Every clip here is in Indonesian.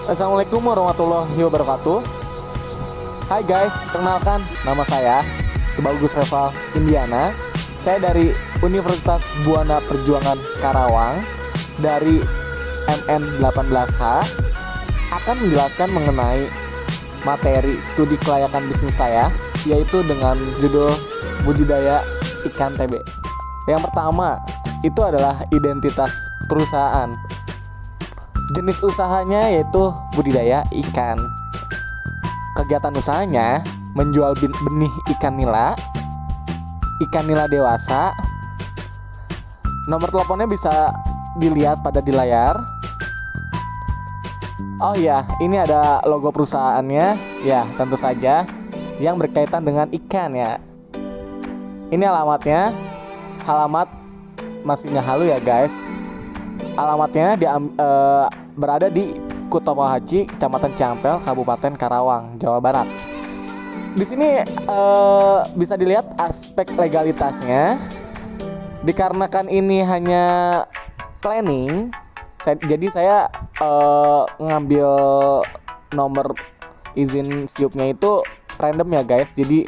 Assalamualaikum warahmatullahi wabarakatuh. Hai guys, kenalkan nama saya Tubagus Reval Indiana. Saya dari Universitas Buana Perjuangan Karawang dari MN18H akan menjelaskan mengenai materi studi kelayakan bisnis saya, yaitu dengan judul budidaya ikan TB. Yang pertama itu adalah identitas perusahaan. Jenis usahanya yaitu budidaya ikan. Kegiatan usahanya menjual benih ikan nila dewasa. Nomor teleponnya bisa dilihat di layar. Oh iya, ini ada logo perusahaannya. Ya, tentu saja yang berkaitan dengan ikan ya. Ini alamatnya. Alamat masih nggak halu ya guys. Alamatnya berada di Kutopohaci, Kecamatan Ciampel, Kabupaten Karawang, Jawa Barat. Di sini bisa dilihat aspek legalitasnya. Dikarenakan ini hanya planning, jadi saya ngambil nomor izin siupnya itu random ya guys. Jadi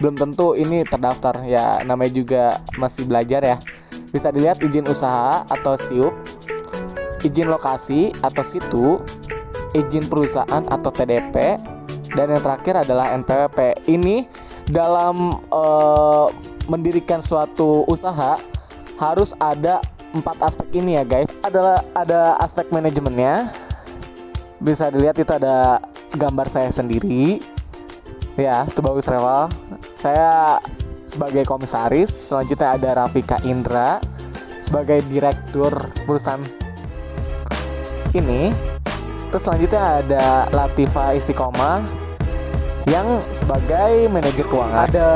belum tentu ini terdaftar ya, namanya juga masih belajar ya. Bisa dilihat izin usaha atau siup, izin lokasi atau situ, izin perusahaan atau TDP, dan yang terakhir adalah NPWP. Ini dalam mendirikan suatu usaha harus ada 4 aspek ini ya guys. Ada aspek manajemennya. Bisa dilihat itu ada gambar saya sendiri. Ya, Tubagus Reval. Saya sebagai komisaris. Selanjutnya ada Rafika Indra sebagai direktur perusahaan ini. Terus selanjutnya ada Latifa Istiqomah yang sebagai manajer keuangan. Ada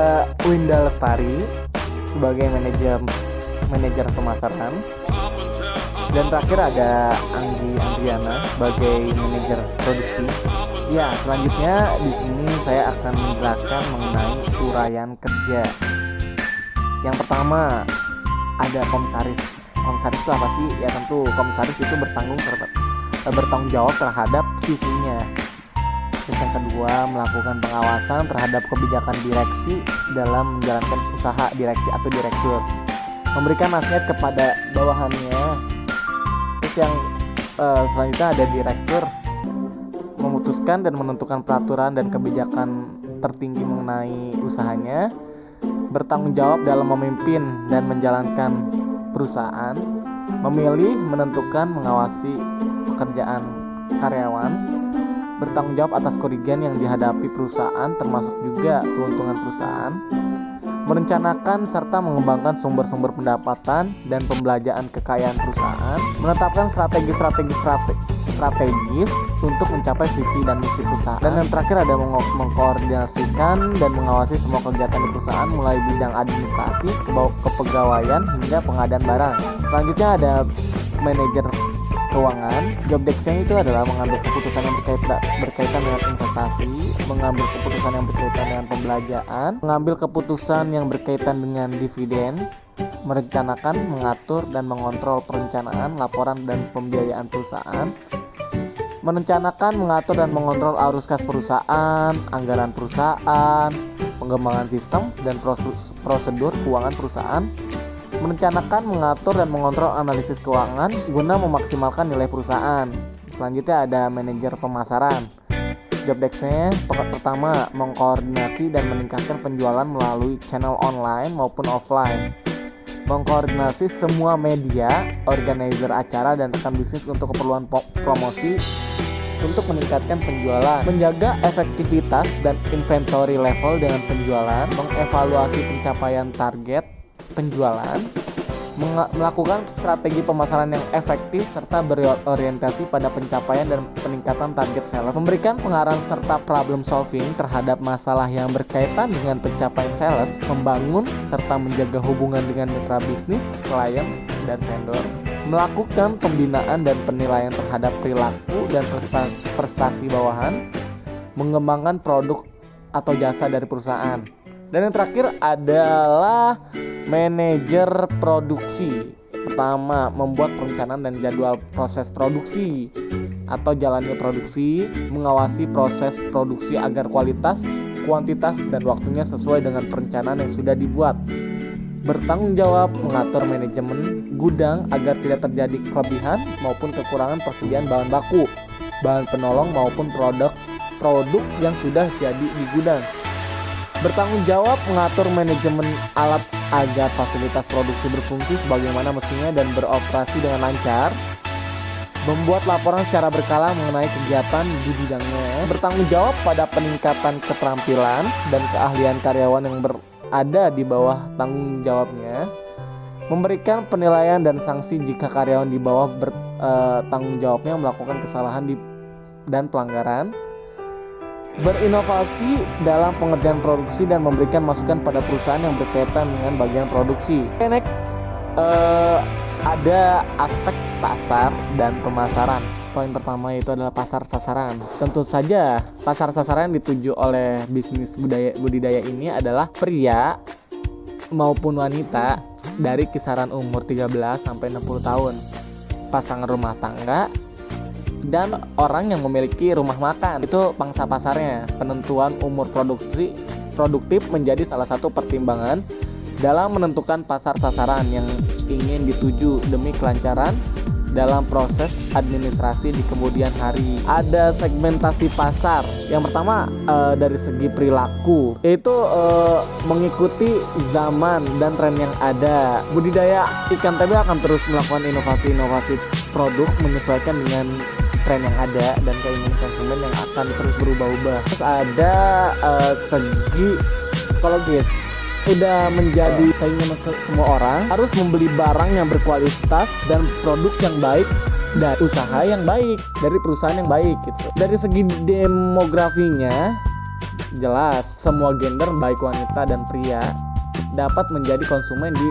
Winda Lestari sebagai manajer pemasaran. Dan terakhir ada Anggi Andriana sebagai manajer produksi. Ya, selanjutnya di sini saya akan menjelaskan mengenai uraian kerja. Yang pertama ada komisaris. Komisaris itu apa sih? Ya tentu komisaris itu bertanggung jawab terhadap CV-nya. Terus yang kedua, melakukan pengawasan terhadap kebijakan direksi dalam menjalankan usaha direksi atau direktur. Memberikan nasihat kepada bawahannya. Terus yang selanjutnya ada direktur, memutuskan dan menentukan peraturan dan kebijakan tertinggi mengenai usahanya. Bertanggung jawab dalam memimpin dan menjalankan perusahaan. Memilih, menentukan, mengawasi pekerjaan karyawan. Bertanggung jawab atas kerugian yang dihadapi perusahaan, termasuk juga keuntungan perusahaan. Merencanakan serta mengembangkan sumber-sumber pendapatan dan pembelanjaan kekayaan perusahaan. Menetapkan strategis untuk mencapai visi dan misi perusahaan. Dan yang terakhir ada mengkoordinasikan dan mengawasi semua kegiatan di perusahaan, mulai bidang administrasi, kepegawaian hingga pengadaan barang. Selanjutnya ada manajer keuangan. Job desk-nya itu adalah mengambil keputusan yang berkaitan dengan investasi, mengambil keputusan yang berkaitan dengan pembelanjaan, mengambil keputusan yang berkaitan dengan dividen, merencanakan, mengatur dan mengontrol perencanaan, laporan dan pembiayaan perusahaan, merencanakan, mengatur dan mengontrol arus kas perusahaan, anggaran perusahaan, pengembangan sistem dan prosedur keuangan perusahaan, merencanakan, mengatur dan mengontrol analisis keuangan guna memaksimalkan nilai perusahaan. Selanjutnya ada manajer pemasaran. Job desk-nya pertama, mengkoordinasi dan meningkatkan penjualan melalui channel online maupun offline. Mengkoordinasi semua media, organizer acara dan rekan bisnis untuk keperluan promosi untuk meningkatkan penjualan. Menjaga efektivitas dan inventory level dengan penjualan. Mengevaluasi pencapaian target penjualan, melakukan strategi pemasaran yang efektif serta berorientasi pada pencapaian dan peningkatan target sales, memberikan pengarahan serta problem solving terhadap masalah yang berkaitan dengan pencapaian sales, membangun serta menjaga hubungan dengan mitra bisnis, klien, dan vendor, melakukan pembinaan dan penilaian terhadap perilaku dan prestasi bawahan, mengembangkan produk atau jasa dari perusahaan. Dan yang terakhir adalah manajer produksi. Pertama, membuat perencanaan dan jadwal proses produksi. atau jalannya produksi, mengawasi proses produksi agar kualitas, kuantitas, dan waktunya sesuai dengan perencanaan yang sudah dibuat. Bertanggung jawab mengatur manajemen gudang agar tidak terjadi kelebihan maupun kekurangan persediaan bahan baku, bahan penolong maupun produk yang sudah jadi di gudang. Bertanggung jawab mengatur manajemen alat agar fasilitas produksi berfungsi sebagaimana mestinya dan beroperasi dengan lancar. Membuat laporan secara berkala mengenai kegiatan di bidangnya. Bertanggung jawab pada peningkatan keterampilan dan keahlian karyawan yang berada di bawah tanggung jawabnya. Memberikan penilaian dan sanksi jika karyawan di bawah tanggung jawabnya melakukan kesalahan dan pelanggaran. Berinovasi dalam pengerjaan produksi dan memberikan masukan pada perusahaan yang berkaitan dengan bagian produksi. Okay, next, ada aspek pasar dan pemasaran. Poin pertama itu adalah pasar sasaran. Tentu saja pasar sasaran yang dituju oleh bisnis budidaya ini adalah pria maupun wanita dari kisaran umur 13 sampai 60 tahun, pasangan rumah tangga, dan orang yang memiliki rumah makan. Itu pangsa pasarnya. Penentuan umur produktif menjadi salah satu pertimbangan dalam menentukan pasar sasaran yang ingin dituju demi kelancaran dalam proses administrasi di kemudian hari. Ada segmentasi pasar. Yang pertama dari segi perilaku, yaitu mengikuti zaman dan tren yang ada. Budidaya ikan tebe akan terus melakukan inovasi-inovasi produk menyesuaikan dengan tren yang ada dan keinginan konsumen yang akan terus berubah-ubah. Terus ada segi psikologis. Udah menjadi keinginan semua orang harus membeli barang yang berkualitas dan produk yang baik dari usaha yang baik, dari perusahaan yang baik gitu. Dari segi demografinya jelas semua gender baik wanita dan pria dapat menjadi konsumen di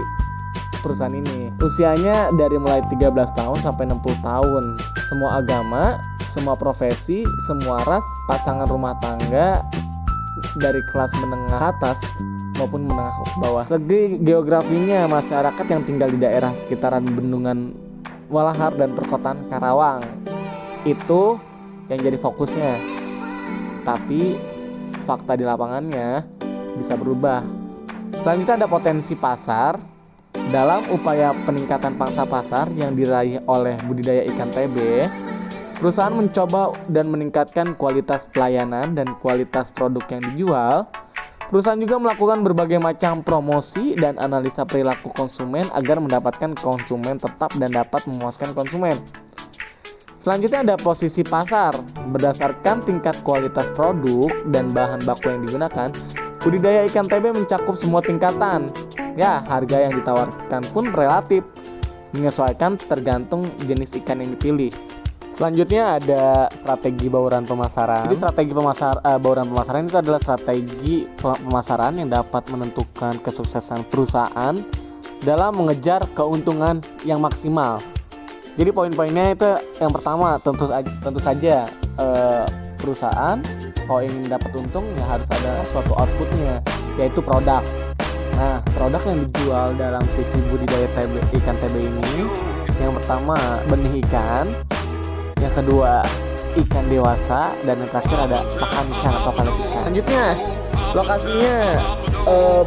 perusahaan ini. Usianya dari mulai 13 tahun sampai 60 tahun. Semua agama, semua profesi, semua ras, pasangan rumah tangga dari kelas menengah atas maupun menengah ke bawah. Segi geografinya, masyarakat yang tinggal di daerah sekitaran Bendungan Walahar dan perkotaan Karawang itu yang jadi fokusnya. Tapi fakta di lapangannya bisa berubah. Selanjutnya ada potensi pasar. Dalam upaya peningkatan pangsa pasar yang diraih oleh budidaya ikan tebe, perusahaan mencoba dan meningkatkan kualitas pelayanan dan kualitas produk yang dijual. Perusahaan juga melakukan berbagai macam promosi dan analisa perilaku konsumen agar mendapatkan konsumen tetap dan dapat memuaskan konsumen. Selanjutnya ada posisi pasar. Berdasarkan tingkat kualitas produk dan bahan baku yang digunakan, budidaya ikan tebe mencakup semua tingkatan. Ya, harga yang ditawarkan pun relatif, menyesuaikan tergantung jenis ikan yang dipilih. Selanjutnya ada strategi bauran pemasaran. Jadi strategi bauran pemasaran itu adalah strategi pemasaran yang dapat menentukan kesuksesan perusahaan dalam mengejar keuntungan yang maksimal. Jadi poin-poinnya itu yang pertama tentu saja perusahaan kalau ingin dapat untung ya harus ada suatu outputnya, yaitu produk. Nah, produk yang dijual dalam sisi budidaya ikan tebe ini, yang pertama benih ikan, yang kedua ikan dewasa, dan yang terakhir ada pakan ikan atau palet ikan. Selanjutnya, lokasinya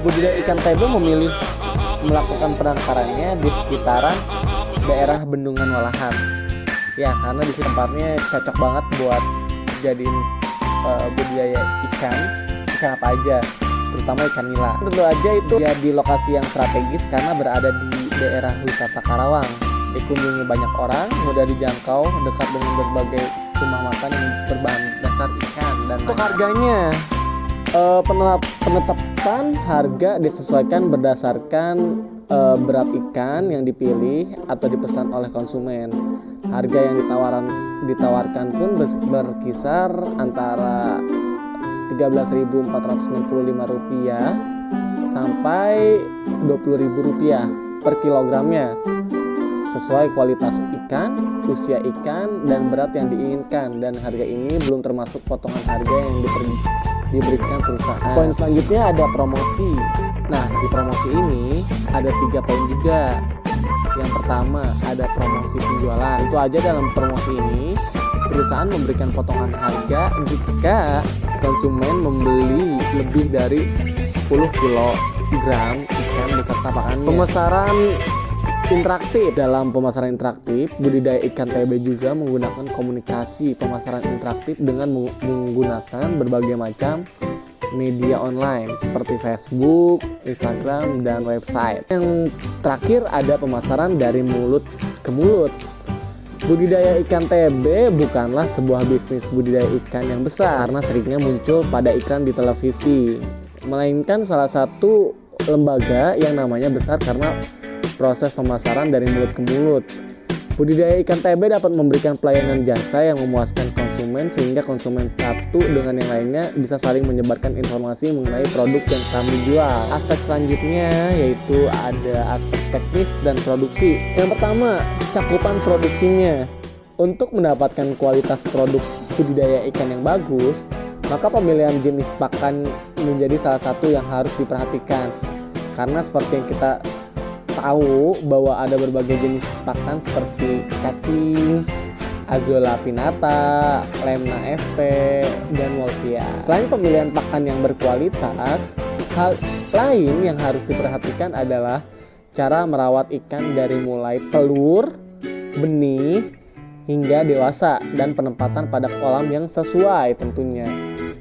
budidaya ikan tebe memilih melakukan penangkarannya di sekitaran daerah Bendungan Walahar. Ya, karena di sini tempatnya cocok banget buat jadiin budidaya ikan apa aja, terutama ikan nila. Tentu aja itu jadi lokasi yang strategis karena berada di daerah wisata Karawang. Dikunjungi banyak orang, mudah dijangkau, dekat dengan berbagai rumah makan yang berbahan dasar ikan. Dan untuk harganya, penetapan harga disesuaikan berdasarkan berat ikan yang dipilih atau dipesan oleh konsumen. Harga yang ditawarkan pun berkisar antara Rp13.465 sampai Rp20.000 per kilogramnya, sesuai kualitas ikan, usia ikan, dan berat yang diinginkan. Dan harga ini belum termasuk potongan harga yang diberikan perusahaan. Poin selanjutnya ada promosi. Nah, di promosi ini ada 3 poin juga. Yang pertama ada promosi penjualan. Itu aja dalam promosi ini Perusahaan memberikan potongan harga jika konsumen membeli lebih dari 10 kilogram ikan beserta pakannya. Pemasaran interaktif. Dalam pemasaran interaktif, budidaya ikan TB juga menggunakan komunikasi pemasaran interaktif dengan menggunakan berbagai macam media online seperti Facebook, Instagram, dan website. Yang terakhir ada pemasaran dari mulut ke mulut. Budidaya ikan TB bukanlah sebuah bisnis budidaya ikan yang besar karena seringnya muncul pada iklan di televisi, melainkan salah satu lembaga yang namanya besar karena proses pemasaran dari mulut ke mulut. Budidaya ikan TB dapat memberikan pelayanan jasa yang memuaskan konsumen sehingga konsumen satu dengan yang lainnya bisa saling menyebarkan informasi mengenai produk yang kami jual. Aspek selanjutnya yaitu ada aspek teknis dan produksi. Yang pertama, cakupan produksinya. Untuk mendapatkan kualitas produk budidaya ikan yang bagus, maka pemilihan jenis pakan menjadi salah satu yang harus diperhatikan. Karena seperti yang kita tahu bahwa ada berbagai jenis pakan seperti cacing, Azolla pinnata, Lemna sp, dan Wolffia. Selain pemilihan pakan yang berkualitas, hal lain yang harus diperhatikan adalah cara merawat ikan dari mulai telur, benih, hingga dewasa dan penempatan pada kolam yang sesuai tentunya.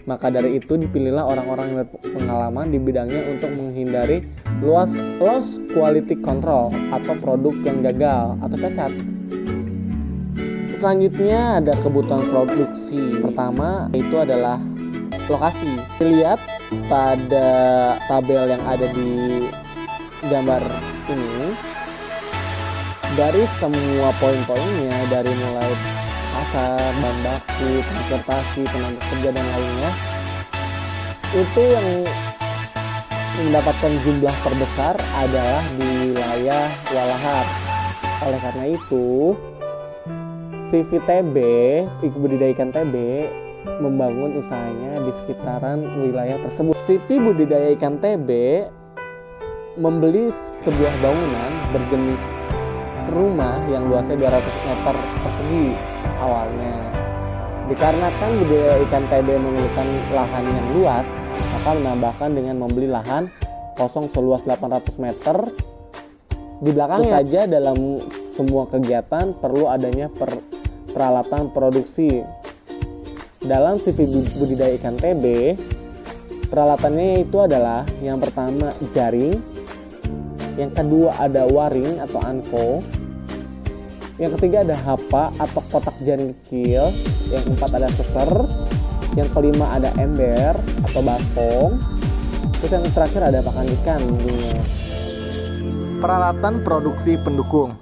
Maka dari itu dipilihlah orang-orang yang berpengalaman di bidangnya untuk menghindari loss quality control atau produk yang gagal atau cacat. Selanjutnya ada kebutuhan produksi. Pertama itu adalah lokasi. Dilihat pada tabel yang ada di gambar ini, dari semua poin-poinnya, dari mulai pasar, bahan baku, transportasi, tenaga kerja, dan lainnya, itu yang mendapatkan jumlah terbesar adalah di wilayah Walahar. Oleh karena itu, CVTB, budidaya ikan TB, membangun usahanya di sekitaran wilayah tersebut. CV budidaya ikan TB membeli sebuah bangunan berjenis rumah yang luasnya 200 meter persegi awalnya. Dikarenakan budidaya ikan TB memerlukan lahan yang luas, maka menambahkan dengan membeli lahan kosong seluas 800 meter di belakangnya. Saja dalam semua kegiatan perlu adanya peralatan produksi. Dalam CV budidaya ikan TB, peralatannya itu adalah yang pertama jaring, yang kedua ada waring atau anko, yang ketiga ada hapa atau kotak jaring kecil, yang keempat ada seser, yang kelima ada ember atau baskom, terus yang terakhir ada pakan ikan tentunya. Peralatan produksi pendukung.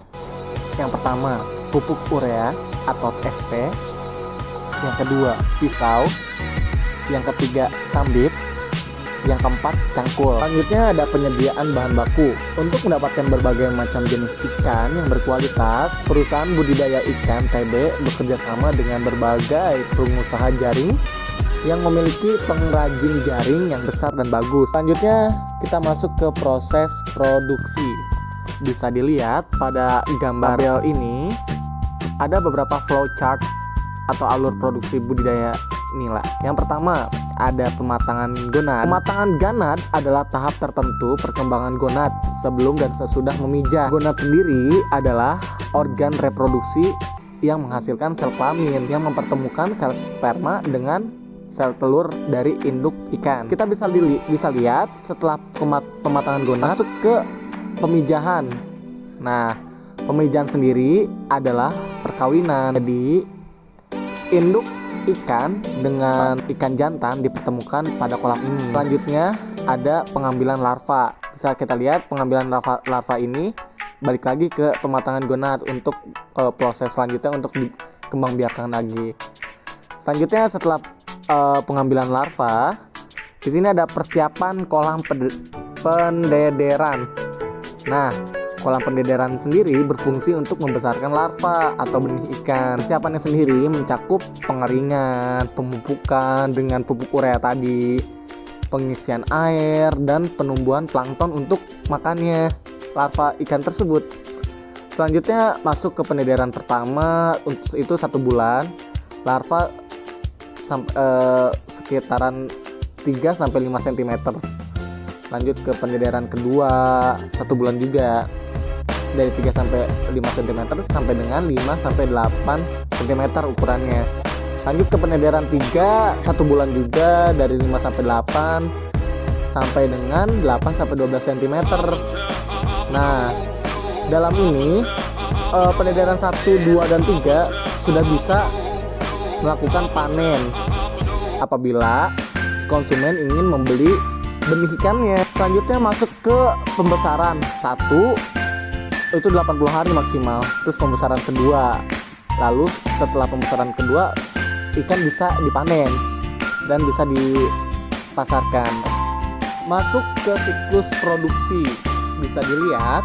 Yang pertama pupuk urea atau SP, yang kedua pisau, yang ketiga sambit, yang keempat cangkul. Selanjutnya ada penyediaan bahan baku. Untuk mendapatkan berbagai macam jenis ikan yang berkualitas, perusahaan budidaya ikan TB bekerja sama dengan berbagai pengusaha jaring yang memiliki pengrajin jaring yang besar dan bagus. Selanjutnya kita masuk ke proses produksi. Bisa dilihat pada gambar tabel ini ada beberapa flow chart atau alur produksi budidaya nila. Yang pertama ada pematangan gonad. Pematangan gonad adalah tahap tertentu perkembangan gonad sebelum dan sesudah memijah. Gonad sendiri adalah organ reproduksi yang menghasilkan sel kelamin yang mempertemukan sel sperma dengan sel telur dari induk ikan. Kita bisa lihat setelah pematangan gonad masuk ke pemijahan. Nah, pemijahan sendiri adalah perkawinan. Jadi induk ikan dengan ikan jantan dipertemukan pada kolam ini. Selanjutnya ada pengambilan larva. Bisa kita lihat pengambilan larva ini balik lagi ke pematangan gonad untuk proses selanjutnya untuk dikembangbiakan lagi. Selanjutnya setelah pengambilan larva, di sini ada persiapan kolam pendederan. Nah, kolam pendederan sendiri berfungsi untuk membesarkan larva atau benih ikan. Persiapannya sendiri mencakup pengeringan, pemupukan dengan pupuk urea tadi, pengisian air, dan penumbuhan plankton untuk makannya larva ikan tersebut. Selanjutnya masuk ke pendederan pertama, itu 1 bulan. larva sekitaran 3-5 cm. Lanjut ke pendederan kedua 1 bulan juga, dari 3-5 cm sampai dengan 5-8 cm ukurannya. Lanjut ke pendederan 3 1 bulan juga, dari 5-8 sampai dengan 8-12 cm. Nah, dalam ini pendederan 1, 2, dan 3 sudah bisa melakukan panen apabila konsumen ingin membeli benih ikannya. Selanjutnya masuk ke pembesaran. 1 itu 80 hari maksimal. Terus pembesaran kedua. Lalu setelah pembesaran kedua, ikan bisa dipanen dan bisa dipasarkan. Masuk ke siklus produksi. Bisa dilihat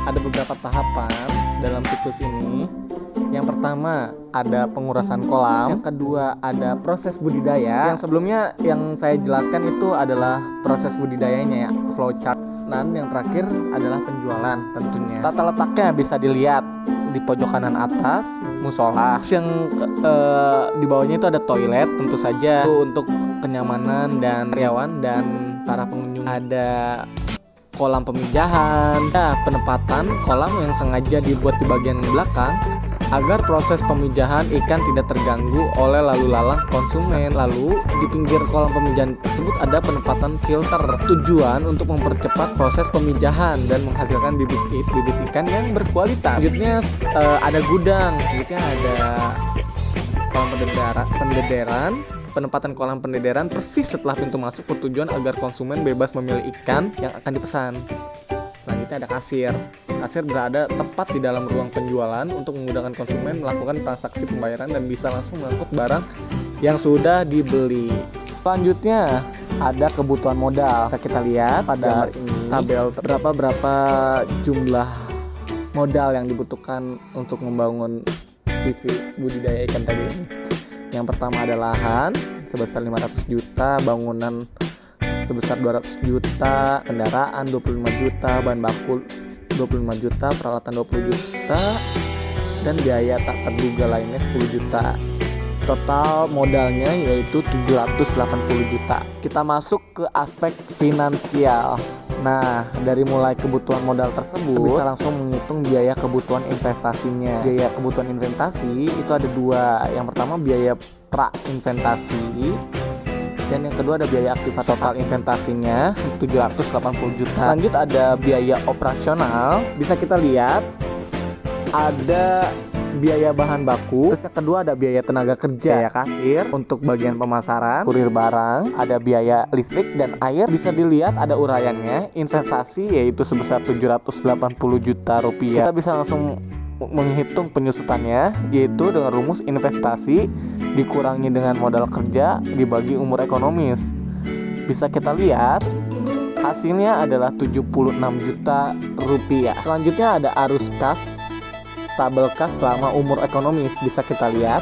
ada beberapa tahapan dalam siklus ini. Yang pertama ada pengurasan kolam, yang kedua ada proses budidaya. Yang sebelumnya yang saya jelaskan itu adalah proses budidayanya ya, flowchart. Dan yang terakhir adalah penjualan tentunya. Tata letaknya bisa dilihat di pojok kanan atas musola. Yang di bawahnya itu ada toilet, tentu saja untuk kenyamanan dan karyawan dan para pengunjung. Ada kolam pemijahan, penempatan kolam yang sengaja dibuat di bagian belakang agar proses pemijahan ikan tidak terganggu oleh lalu lalang konsumen. Lalu di pinggir kolam pemijahan tersebut ada penempatan filter, tujuan untuk mempercepat proses pemijahan dan menghasilkan bibit ikan yang berkualitas. Selanjutnya ada gudang, selanjutnya ada kolam pendederan. Penempatan kolam pendederan persis setelah pintu masuk bertujuan agar konsumen bebas memilih ikan yang akan dipesan. Selanjutnya ada kasir. Kasir berada tepat di dalam ruang penjualan untuk memudahkan konsumen melakukan transaksi pembayaran dan bisa langsung mengangkut barang yang sudah dibeli. Selanjutnya ada kebutuhan modal. Bisa kita lihat pada ini tabel berapa jumlah modal yang dibutuhkan untuk membangun CV budidaya ikan tadi ini. Yang pertama ada lahan sebesar 500 juta, bangunan sebesar 200 juta, kendaraan 25 juta, bahan baku 25 juta, peralatan 20 juta, dan biaya tak terduga lainnya 10 juta. Total modalnya yaitu 780 juta. Kita masuk ke aspek finansial. Nah, dari mulai kebutuhan modal tersebut bisa langsung menghitung biaya kebutuhan investasinya. Biaya kebutuhan investasi itu ada 2. Yang pertama biaya pra-investasi, dan yang kedua ada biaya aktiva. Total investasinya 780 juta. Lanjut ada biaya operasional. Bisa kita lihat ada biaya bahan baku. Terus yang kedua ada biaya tenaga kerja, biaya kasir untuk bagian pemasaran, kurir barang, ada biaya listrik dan air. Bisa dilihat ada uraiannya. Investasi yaitu sebesar 780 juta rupiah. Kita bisa langsung menghitung penyusutannya, yaitu dengan rumus investasi dikurangi dengan modal kerja dibagi umur ekonomis. Bisa kita lihat hasilnya adalah 76 juta rupiah. Selanjutnya ada arus kas, tabel kas selama umur ekonomis. Bisa kita lihat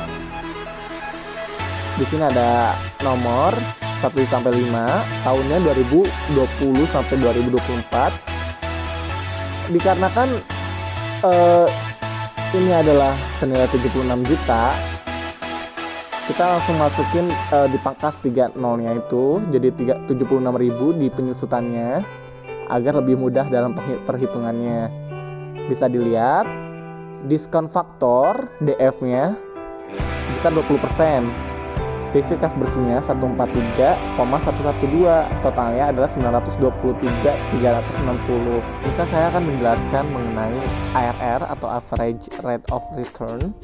di sini ada nomor 1 sampai 5, tahunnya 2020 sampai 2024. Dikarenakan ini adalah senilai 76 juta, kita langsung masukin dipangkas 3 nolnya itu jadi 76.000 di penyusutannya agar lebih mudah dalam perhitungannya. Bisa dilihat diskon faktor DF-nya sebesar 20%. PV kas bersihnya 143,112. Totalnya adalah 923.360. Jika saya akan menjelaskan mengenai ARR atau Average Rate of Return.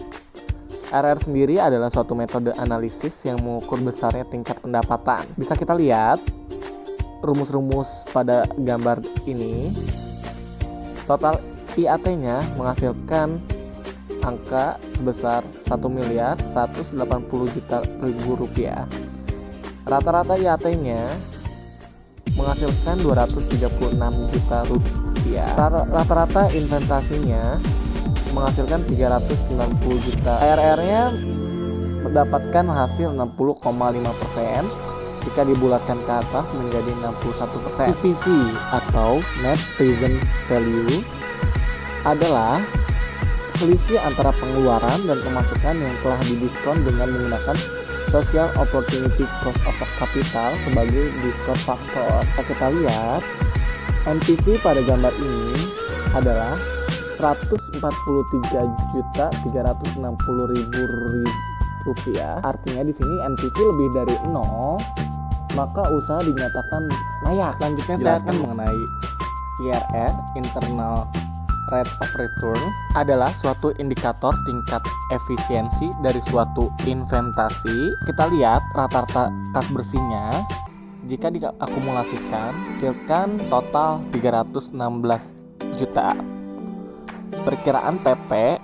ARR sendiri adalah suatu metode analisis yang mengukur besarnya tingkat pendapatan. Bisa kita lihat rumus-rumus pada gambar ini. Total IAT-nya menghasilkan angka sebesar 1.180.000.000 rupiah. Rata-rata IAT-nya menghasilkan 236 juta rupiah. Rata-rata investasinya menghasilkan 390 juta. ARR-nya mendapatkan hasil 60,5%. Jika dibulatkan ke atas menjadi 61%. PPV atau Net Present Value adalah selisih antara pengeluaran dan pemasukan yang telah didiskon dengan menggunakan Social Opportunity Cost of Capital sebagai diskon faktor. Kita lihat NPV pada gambar ini adalah 143.360.000 rupiah. Artinya di sini NPV lebih dari 0, maka usaha dinyatakan layak. Selanjutnya saya akan mengenai IRR, Internal Rate of Return, adalah suatu indikator tingkat efisiensi dari suatu investasi. Kita lihat rata-rata kas bersihnya. Jika diakumulasikan, hasilkan total 316 juta. Perkiraan PP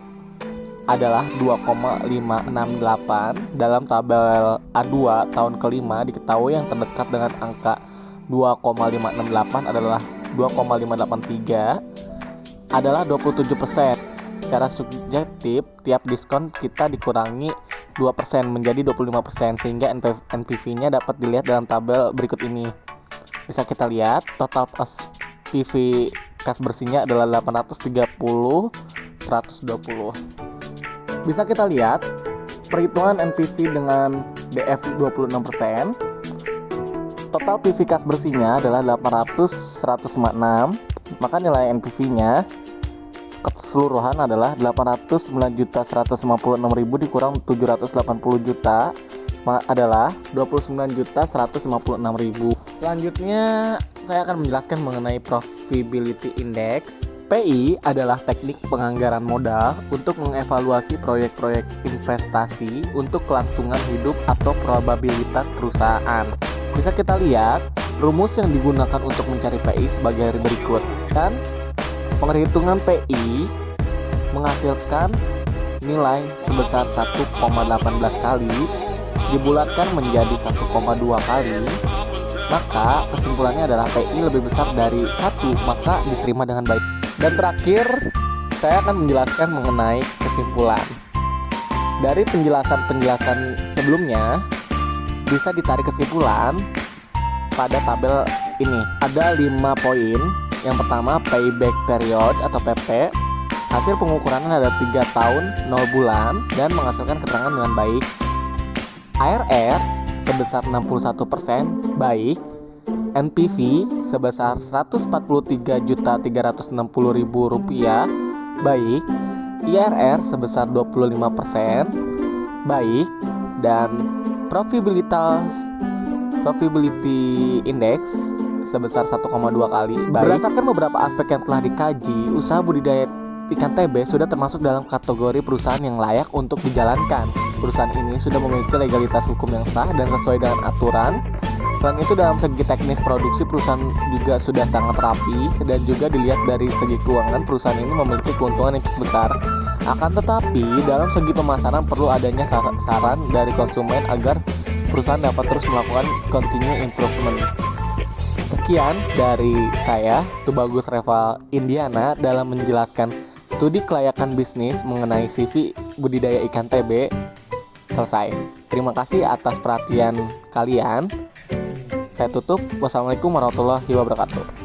adalah 2,568. Dalam tabel A2 tahun kelima diketahui yang terdekat dengan angka 2,568 adalah 2,583 adalah 27%. Secara subjektif, tiap diskon kita dikurangi 2% menjadi 25%, sehingga NPV-nya dapat dilihat dalam tabel berikut ini. Bisa kita lihat total PV kas bersihnya adalah 830 120. Bisa kita lihat perhitungan NPV dengan DF 26%. Total PV kas bersihnya adalah 146, maka nilai NPV-nya keseluruhan adalah 809.156.000 dikurang 780 juta adalah 29.156.000. Selanjutnya saya akan menjelaskan mengenai Profitability Index. PI adalah teknik penganggaran modal untuk mengevaluasi proyek-proyek investasi untuk kelangsungan hidup atau probabilitas perusahaan. Bisa kita lihat rumus yang digunakan untuk mencari PI sebagai berikut. Dan penghitungan PI menghasilkan nilai sebesar 1,18 kali dibulatkan menjadi 1,2 kali, maka kesimpulannya adalah PI lebih besar dari 1, maka diterima dengan baik. Dan terakhir, saya akan menjelaskan mengenai kesimpulan. Dari penjelasan sebelumnya, bisa ditarik kesimpulan pada tabel ini. Ada 5 poin. Yang pertama, payback period atau PP. Hasil pengukurannya ada 3 tahun 0 bulan dan menghasilkan keterangan dengan baik. IRR sebesar 61% baik. NPV sebesar 143.360.000 rupiah baik. IRR sebesar 25% baik. Dan Profitability Index sebesar 1,2 kali baik. Berdasarkan beberapa aspek yang telah dikaji, usaha budidaya ikan TB sudah termasuk dalam kategori perusahaan yang layak untuk dijalankan. Perusahaan ini sudah memiliki legalitas hukum yang sah dan sesuai dengan aturan. Selain itu, dalam segi teknis produksi, perusahaan juga sudah sangat rapi, dan juga dilihat dari segi keuangan, perusahaan ini memiliki keuntungan yang cukup besar. Akan tetapi, dalam segi pemasaran perlu adanya saran dari konsumen agar perusahaan dapat terus melakukan continue improvement. Sekian dari saya, Tubagus Reval Indiana, dalam menjelaskan studi kelayakan bisnis mengenai CV budidaya ikan TB selesai. Terima kasih atas perhatian kalian. Saya tutup. Wassalamualaikum warahmatullahi wabarakatuh.